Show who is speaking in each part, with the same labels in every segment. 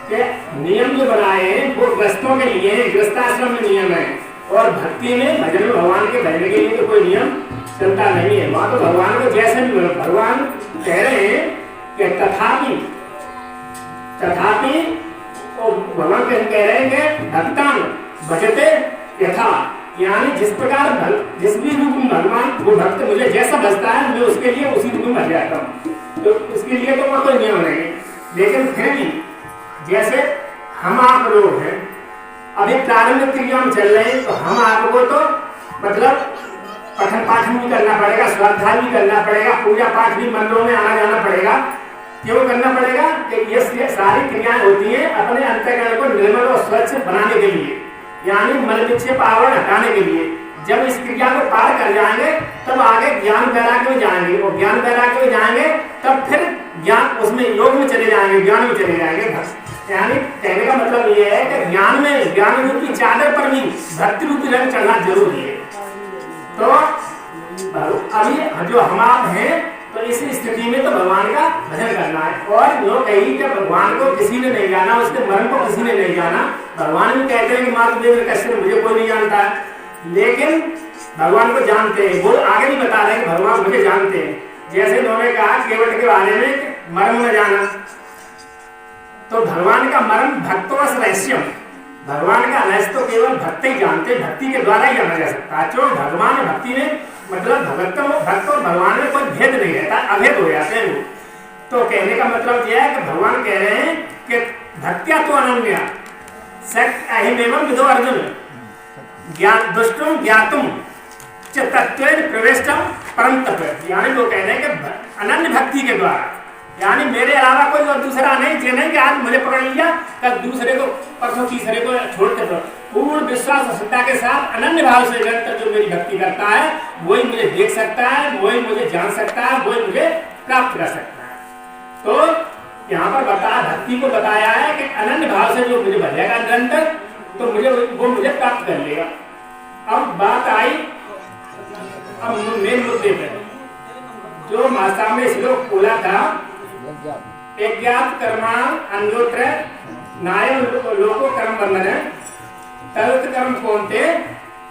Speaker 1: कि नियम जो बनाए हैं वो गृहस्थों के लिए हैं, गृहस्थाश्रम में नियम है, और भक्ति में भजन में भगवान के भजन के लिए तो कोई नियम चलता नहीं है। वहां तो भगवान को जैसे भी भगवान कह रहे हैं कि तथापि भगवान कह रहे हैं कि भक्तान भजते यथा, यानी जिस प्रकार जिस भी रूप में भगवान वो भक्त मुझे जैसा भजता है मैं उसके लिए उसी रूप में भज जाता हूँ, तो उसके लिए तो कोई नियम नहीं है। लेकिन फिर भी जैसे हम आप लोग हैं अभी प्रारंभिक क्रिया में चल रहे हैं, तो हम आपको तो मतलब पठन पाठन भी करना पड़ेगा, श्रद्धा भी करना पड़ेगा, पूजा पाठ भी मंदिरों में आना जाना पड़ेगा। क्यों करना पड़ेगा कि ये सारी क्रियाएं होती हैं अपने अंतःकरण को निर्मल और स्वच्छ बनाने के लिए, यानी मल विक्षेप आवरण हटाने के लिए। जब इस क्रिया को पार कर जाएंगे तब आगे ज्ञान वैराग्य में जाएंगे, और ज्ञान वैराग्य में जाएंगे तब फिर ज्ञान उसमें योग में चले जाएंगे, ज्ञान में चले जाएंगे। यानी कहने का मतलब ये है कि ज्ञान रूपी चादर पर भी भक्ति रूपी रंग चढ़ना जरूरी है। तो अभी जो हम आप हैं तो इस स्थिति में तो भगवान का भजन करना है। और लोग कही कि भगवान को किसी ने नहीं जाना, उसके मरण को किसी ने नहीं जाना। भगवान भी कहते हैं कि मातृदेव कश्यप मुझे कोई नहीं जानता है, लेकिन भगवान को जानते हैं। वो आगे भी बता रहे हैं भगवान मुझे जानते हैं। जैसे उन्होंने कहा केवट के बारे में मर्म में जाना, तो भगवान का मर्म भक्तों रहस्यम, भगवान का रहस्य तो केवल भक्त ही जानते, भक्ति के द्वारा ही जाना जा सकता है। जो भगवान भक्ति में मतलब भक्त और भगवान में कोई भेद नहीं रहता, अभेद हो जाते हैं वो। तो कहने का मतलब यह है कि भगवान कह रहे हैं कि भक्त्या तो अनन्या अहिमेवं विदो अर्जुन ज्ञान दुष्टुम ज्ञातुम च तत्वेन प्रवेष्टम परम तप। यानी वो कह रहे हैं कि अनन्य भक्ति के द्वारा, यानी मेरे अलावा कोई और दूसरा नहीं, ये नहीं कि आज मुझे पकड़ लिया कल दूसरे को परसों तीसरे को छोड़ते तो पूर्ण विश्वास और श्रद्धा के साथ अनन्य भाव से निरंतर जो मेरी भक्ति करता है वही मुझे देख सकता है, वही मुझे जान सकता है, वही मुझे प्राप्त कर सकता है। तो यहाँ पर भक्ति को बताया है कि अनन्य भाव से जो मुझे भजेगा निरंतर तो वो मुझे प्राप्त कर लेगा। अब बात आई अब मेन मुद्दे पर, जो माता में श्लोक बोला था कर्मा अन्योत्र नायम लोको कर्म बंधन तरुत कर्म कौनते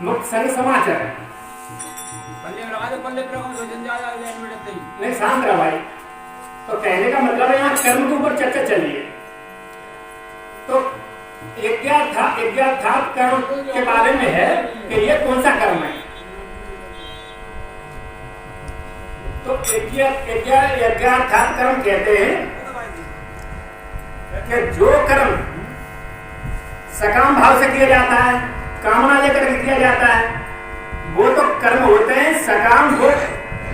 Speaker 1: मुक्त संग समाचार। नहीं शांत रहा भाई। तो कहने का मतलब है यहाँ कर्म के ऊपर चर्चा चली है। तो यज्ञार्थ कर्म के बारे में है कि ये कौन सा कर्म है। तो यज्ञार्थ कर्म कहते हैं कि जो कर्म सकाम भाव से किया जाता है, कामना लेकर के किया जाता है, वो तो कर्म होते हैं सकाम, वो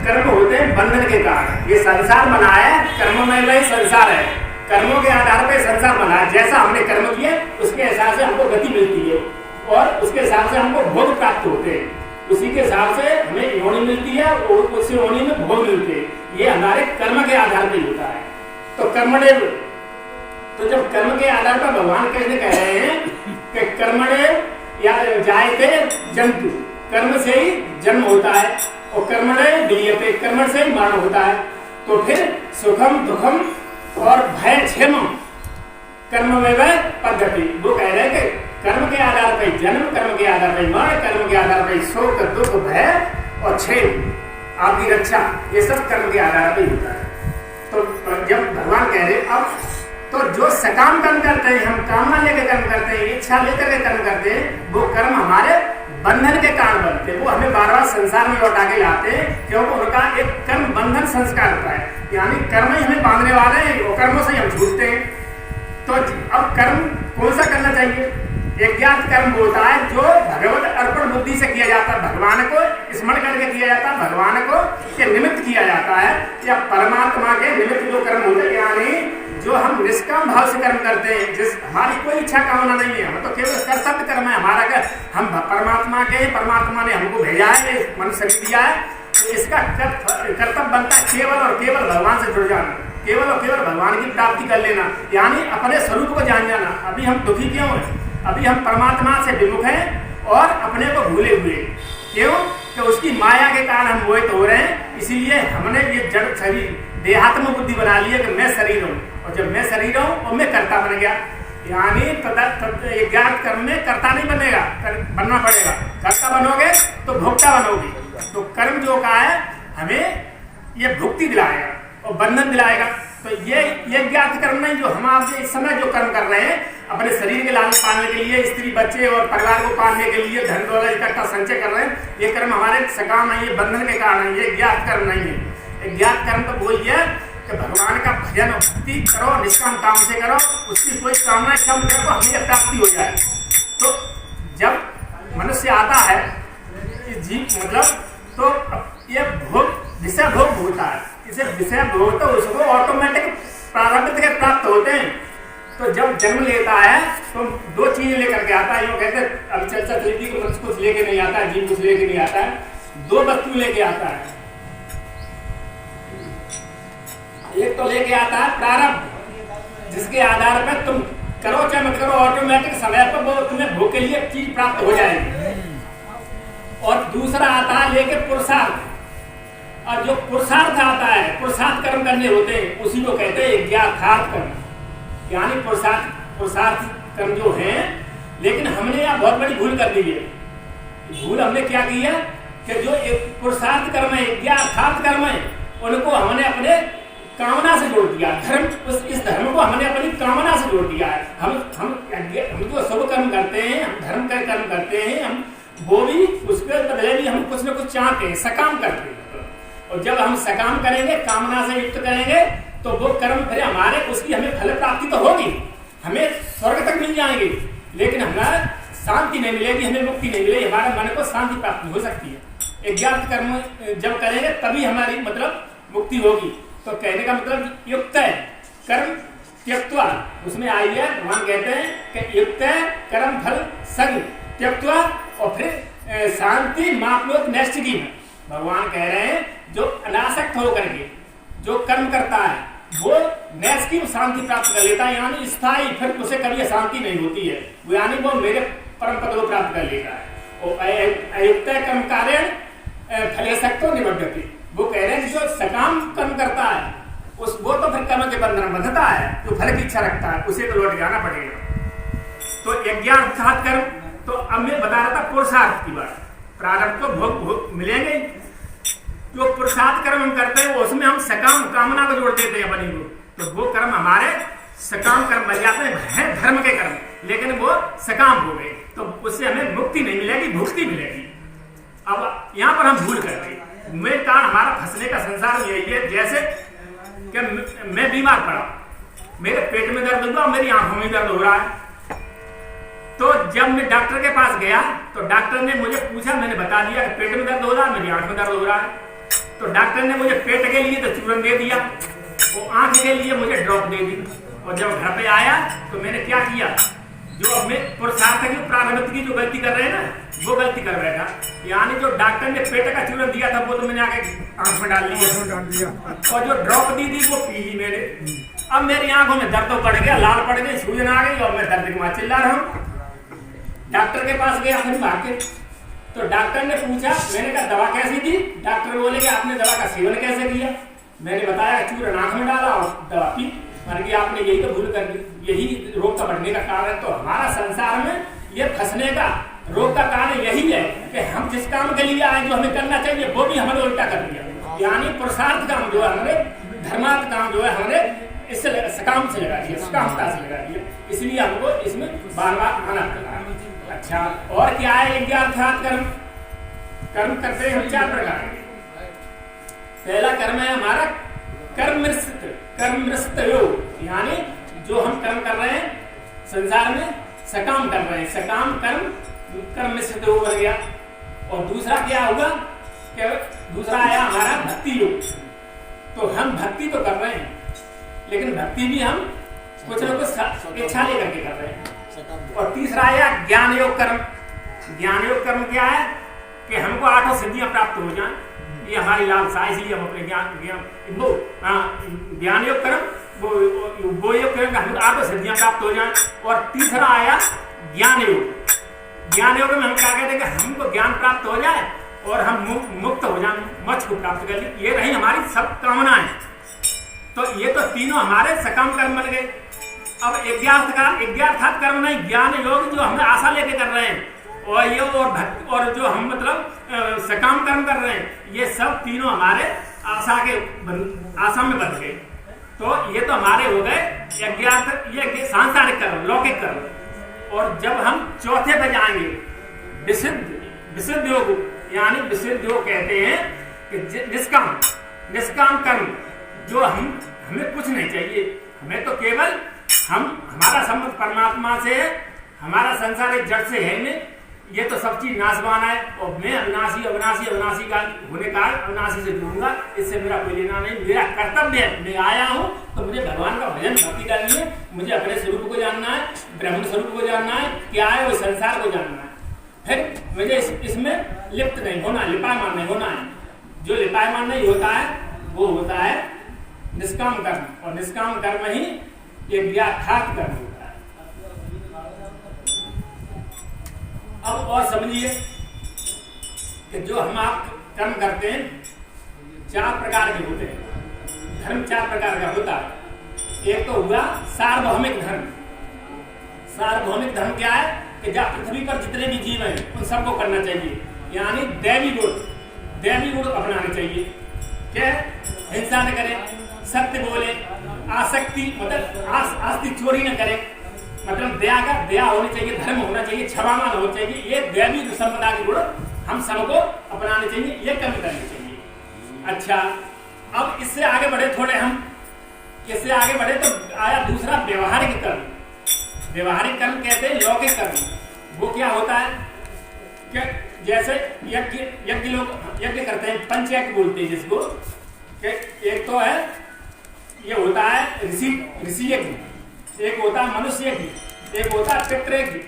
Speaker 1: कर्म होते हैं बंधन के कारण। ये संसार बना है कर्म में वही संसार है, कर्मों के आधार पर संसार बना है। जैसा हमने कर्म किए उसके हिसाब से हमको गति मिलती है और उसके हिसाब से हमको भोग प्राप्त होते हैं, उसी के हिसाब से हमें योनि मिलती है और उसी योनि में भोग मिलते हैं। ये हमारे कर्म के आधार पर होता है। तो कर्मदेव, तो जब कर्म के आधार पर भगवान कैसे कह रहे हैं कि कर्मदेव या जायते जंतु, कर्म से ही जन्म होता है और कर्मदेव विलीयते, कर्म से ही मरण होता है। तो फिर सुखम दुखम और भय क्षेमम कर्म में वह पद्धति, वो कह रहे हैं कि कर्म के आधार पर जन्म, कर्म के आधार पर मरण, कर्म के आधार पर शोक दुख भय और क्षेम आपकी रक्षा, ये सब कर्म के आधार पर होता है। तो जब भगवान कह रहे अब तो जो सकाम कर्म करते हैं, हम कामना लेकर कर्म करते हैं, इच्छा लेकर के कर्म करते हैं, वो कर्म हमारे बंधन के कारण बनते हैं। वो हमें बार बार संसार में लौटा के लाते हैं क्योंकि उनका एक कर्म बंधन संस्कार होता है, यानी कर्म ही हमें बांधने वाले हैं और कर्मों से हम छूटते हैं। तो अब कर्म कौन सा करना चाहिए? यज्ञार्थ कर्म होता है जो भगवत अर्पण बुद्धि से किया जाता है, भगवान को स्मरण करके किया जाता है, भगवान को के निमित्त किया जाता है, या परमात्मा के निमित्त जो कर्म होते हैं, यानी जो हम निष्काम भाव से कर्म करते हैं, जिस हमारी कोई इच्छा कामना नहीं है, हम तो केवल कर्तव्य कर्म है हमारा का, हम परमात्मा के, परमात्मा ने हमको भेजा है, मनुष्य शरीर दिया है, तो इसका कर्तव्य बनता है केवल और केवल भगवान से जुड़ जाना, केवल और केवल भगवान की प्राप्ति कर लेना, यानी अपने स्वरूप को जान जाना। अभी हम दुखी क्यों हैं? अभी हम परमात्मा से विमुख हैं और अपने को भूले हुए। क्यों? कि उसकी माया के कारण हम मोहित हो रहे हैं, इसीलिए हमने ये जड़ शरीर देहात्म बुद्धि बना ली है कि मैं शरीर हूँ, और जब मैं शरीर हूँ और मैं कर्ता बन गया। यानी ज्ञात कर्म में कर्ता नहीं बनेगा, बनना पड़ेगा। कर्ता बनोगे तो भोक्ता बनोगे। तो कर्म जो का है हमें ये भुक्ति दिलाएगा और बंधन दिलाएगा। तो ये ज्ञात कर्म नहीं, जो हम आप इस समय जो कर्म कर रहे हैं अपने शरीर के लालन पालने के लिए, स्त्री बच्चे और परिवार को पालने के लिए धन दौलत इकट्ठा संचय कर रहे हैं, ये कर्म हमारे सकाम नहीं है, बंधन के कारण है, ये ज्ञात कर्म नहीं है। ज्ञात कर्म तो वही है कि भगवान का भजन और भक्ति करो, निष्काम काम से करो, उसकी कोई कामना कम करो, हमें प्राप्ति हो जाए। तो जब मनुष्य आता है जीव मतलब तो ये भोग विषय भोग होता है, इसे विषय भोग तो उसको ऑटोमेटिक प्रारब्ध के प्राप्त होते हैं। तो जब जन्म लेता है तो दो चीजें लेकर के आता है। यूँ कहते हैं अब चर्चा चलती है कि मनुष्य कुछ लेके नहीं आता है, जीव कुछ लेके नहीं आता है। दो वस्तु लेके आता है, एक तो लेके आता है प्रारब्ध, जिसके आधार पर तुम करो चाहे मत करो ऑटोमेटिक समय पर वो तुम्हें भोग के लिए चीज प्राप्त हो जाएगी। और दूसरा आता है लेके पुरुषार्थ, और जो पुरुषार्थ आता है, पुरुषार्थ कर्म करने होते हैं, उसी को कहते हैं ज्ञातार्थ कर्म, यानी पुरुषार्थ कर्म जो है। लेकिन हमने यहाँ बहुत बड़ी भूल कर दी है। भूल हमने क्या की है कि जो एक पुरुषार्थ कर्म है, ज्ञातार्थ कर्म है, उनको हमने अपने कामना से जोड़ दिया। धर्म, इस धर्म को हमने अपनी कामना से जोड़ दिया है। हम जो शुभ कर्म करते हैं, हम धर्म का कर्म करते हैं, हम वो भी उसके बदले भी हम कुछ न कुछ चाहते हैं, सकाम करते हैं। और जब हम सकाम करेंगे, कामना से युक्त करेंगे, तो वो कर्म फिर हमारे उसकी हमें फल प्राप्ति तो होगी, हमें स्वर्ग तक मिल जाएंगे, लेकिन हमारा शांति नहीं मिलेगी, हमें मुक्ति नहीं मिलेगी, हमारे मन को शांति प्राप्ति हो सकती है। ज्ञात कर्म जब करेंगे तभी हमारी मतलब मुक्ति होगी। तो कहने का मतलब युक्त है कर्म त्यक्त्वा, उसमें आई है भगवान कहते हैं कि युक्त है कर्म फल संग त्यक्त्वा, और फिर शांति मापलोक नैष्ठिकी में भगवान कह रहे हैं जो अनासक्त होकर के जो कर्म करता है वो नैष्ठिकी में शांति प्राप्त कर लेता है, यानी स्थायी, फिर उसे कभी शांति नहीं होती है, वो यानी वो मेरे परम पद को प्राप्त कर लेता है। और अयुक्त कर्म कारण फलेशक्तो निबद्धति, वो कह रहे हैं जो सकाम कर्म करता है उस वो तो फिर कर्म के बंधन में बंधता है, जो फल की इच्छा रखता है उसे तो लौट जाना पड़ेगा। तो यज्ञार्थात् कर्म, तो अब मैं बता रहा था पुरुषार्थ की बात, प्रारब्ध को भोग मिलेंगे। जो पुरुषार्थ कर्म हम करते हैं उसमें हम सकाम कामना को जोड़ देते हैं अपनी को, तो वो कर्म हमारे सकाम कर्म बन जाते हैं धर्म के कर्म, लेकिन वो सकाम हो गए, तो उससे हमें मुक्ति नहीं मिलेगी, भुक्ति मिलेगी। अब यहाँ पर हम भूल कर रहे हैं, मेरे कारण हमारा फंसने का संसार यही है। जैसे कि मैं बीमार पड़ा, मेरे पेट में दर्द हुआ, मेरी आंखों में दर्द हो रहा है, तो जब मैं डॉक्टर के पास गया तो डॉक्टर ने मुझे पूछा, मैंने बता दिया कि पेट में दर्द हो रहा है, मेरी आंख में दर्द हो रहा है। तो डॉक्टर ने मुझे पेट के लिए तो चूरन दे दिया, वो आंख के लिए मुझे ड्रॉप दे दी। और जब घर पे आया तो मैंने क्या किया, जो अब मैं पुरुषार्थ की प्रारब्ध की जो गलती कर रहे हैं ना, वो गलती कर बैठा। यानी जो डॉक्टर ने पेट का चूरन दिया था वो तो मैंने आके आंख में डाल लिया, और जो ड्रॉप दी थी वो पी ली मैंने। अब मेरी आंखों में दर्द तो पड़ गया, लाल पड़ गई, सूजन आ गई, और मैं दर्द के मार चिल्ला रहा हूँ। डॉक्टर के पास गया फिर भाग के, तो डॉक्टर ने पूछा, मैंने कहा दवा कैसी थी? डॉक्टर बोले कि आपने दवा का सेवन कैसे किया? मैंने बताया चूरन आंख में डाला और दवा पी। मैंने कहा आपने यही तो भूल कर दी, यही रोग का बढ़ने का कारण। तो हमारा संसार में ये फंसने का रोग का कारण यही है कि हम जिस काम के लिए आए, जो हमें करना चाहिए, वो भी हमने उल्टा कर दिया। यानी पुरुषार्थ काम जो है हमने, धर्मार्थ काम जो है हमने इससे सकाम से लगा दिया, सकामता से लगा दिया, इसलिए हमको इसमें बार बार आना पड़ा। अच्छा, और क्या है यज्ञार्थात् कर्म? कर्म करते हैं हम चार प्रकार के। पहला कर्म है हमारा कर्मनिष्ठ योग, यानी जो हम कर्म कर रहे हैं संसार में, सकाम कर रहे हैं, सकाम कर्मनिष्ठ योग हो गया। और दूसरा क्या होगा कि दूसरा आया हमारा भक्ति योग। तो हम भक्ति तो कर रहे हैं, लेकिन भक्ति भी हम कुछ न कुछ इच्छा लेकर के कर रहे हैं। और तीसरा आया ज्ञान योग कर्म। ज्ञान योग कर्म क्या है कि हमको 8 सिद्धियां प्राप्त हो जाएं, ये हमारी लालसा, इसलिए हम अपने ज्ञान योग कर्म वो योग कर्म हमको 8 सिद्धियां प्राप्त हो जाएं। और तीसरा आया ज्ञान योग। ज्ञान योग में हम क्या कहते हैं कि हमको ज्ञान प्राप्त हो जाए और हम मुक्त हो जाए, मोक्ष को प्राप्त कर ले, ये रही हमारी सब कामनाएं। तो ये तो तीनों हमारे सकाम कर्म बन गए। अब यज्ञार्थात कर्म नहीं, ज्ञान योग जो हम आशा लेके कर रहे हैं, और ये और भक्ति और जो हम मतलब सकाम कर्म कर रहे हैं, ये सब तीनों हमारे आशा में बन गए। तो ये तो हमारे हो गए यज्ञार्थ, ये सांसारिक कर्म, लौकिक कर्म। और जब हम चौथे पे जाएंगे विशुद्ध योग, यानी विशुद्ध योग कहते हैं कि निष्काम कर्म, जो हमें कुछ नहीं चाहिए, हमें तो केवल हमारा संबंध परमात्मा से है, हमारा संसार एक जड़ से है नहीं, ये तो सब चीज नाशवान है, और मैं अविनाशी का होने का अविनाशी से जुड़ूंगा, इससे मेरा कोई लेना नहीं। मेरा कर्तव्य है, मैं आया हूँ तो मुझे भगवान का भजन भक्ति करनी है, मुझे अपने स्वरूप को जानना है, ब्रह्म स्वरूप को जानना है, क्या है वो संसार को जानना है। फिर मुझे इसमें लिप्त नहीं होना, लिपायमान नहीं होना है। जो लिपायमान नहीं होता है वो होता है निष्काम कर्म, और निष्काम कर्म ही यज्ञार्थात कर्म होता है। अब और समझिए कि जो हम आप कर्म करते हैं 4 प्रकार के होते हैं, धर्म 4 प्रकार का होता है। एक तो हुआ सार्वभौमिक धर्म। सार्वभौमिक धर्म क्या है कि जब पृथ्वी पर जितने भी जीव हैं उन सबको करना चाहिए, यानी दैवी गुण अपनाने चाहिए। क्या हिंसा न करें, सत्य बोले, आसक्ति मतलब आस्ति चोरी न करें, मतलब दया होनी चाहिए, धर्म होना चाहिए, क्षमामान होना चाहिए। ये दैवी संपदा के गुण हम सबको अपनाने चाहिए, ये कर्म करने चाहिए। अच्छा, अब इससे आगे बढ़े तो आया दूसरा व्यवहारिक कर्म। व्यवहारिक कर्म कहते हैं लौकिक कर्म। वो क्या होता है कि जैसे यज्ञ लोग यज्ञ करते हैं, पंचयज्ञ बोलते हैं जिसको। एक तो है ये होता है ऋषि यज्ञ, एक होता है मनुष्य यज्ञ, एक होता है पितृ यज्ञ,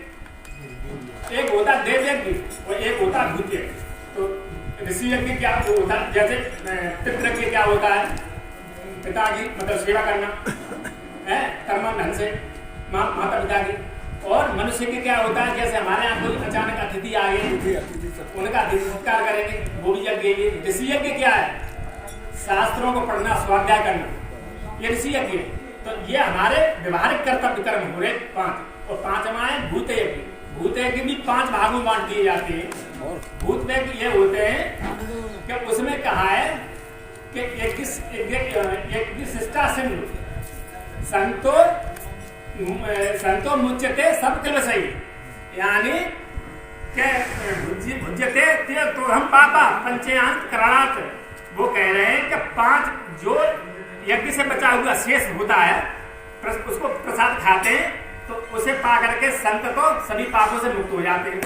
Speaker 1: एक होता है देव यज्ञ, और एक होता है भूत यज्ञ। तो ऋषि यज्ञ क्या होता है, जैसे पितृ यज्ञ क्या होता है, पिता की मतलब सेवा करना है कर्म ढंग से, माता पिता की। और मनुष्य के क्या होता है, जैसे हमारे यहाँ कोई अचानक अतिथि आ गए, उनका अतिथि सत्कार करेंगे, वो भी यज्ञ है। ऋषि यज्ञ क्या है, शास्त्रों को पढ़ना, स्वाध्याय करना, ये ऋषि यज्ञ है। तो ये हमारे व्यवहारिक कर्तव्य कर्म हो रहे 5। और 5वां है भूत यज्ञ। भूत यज्ञ भी 5 भागों में बांट दिए जाते हैं। भूत यज्ञ ये होते हैं कि उसमें कहा है कि एक शिष्टा सिंधु संतो मुच्यते सब किल सही, यानी भुज्यते तो हम पापा पंचयांत कराणात। वो कह रहे हैं कि 5 जो यज्ञ से बचा हुआ शेष होता है, उसको प्रसाद खाते हैं तो उसे पा करके संत तो सभी पापों से मुक्त हो जाते हैं।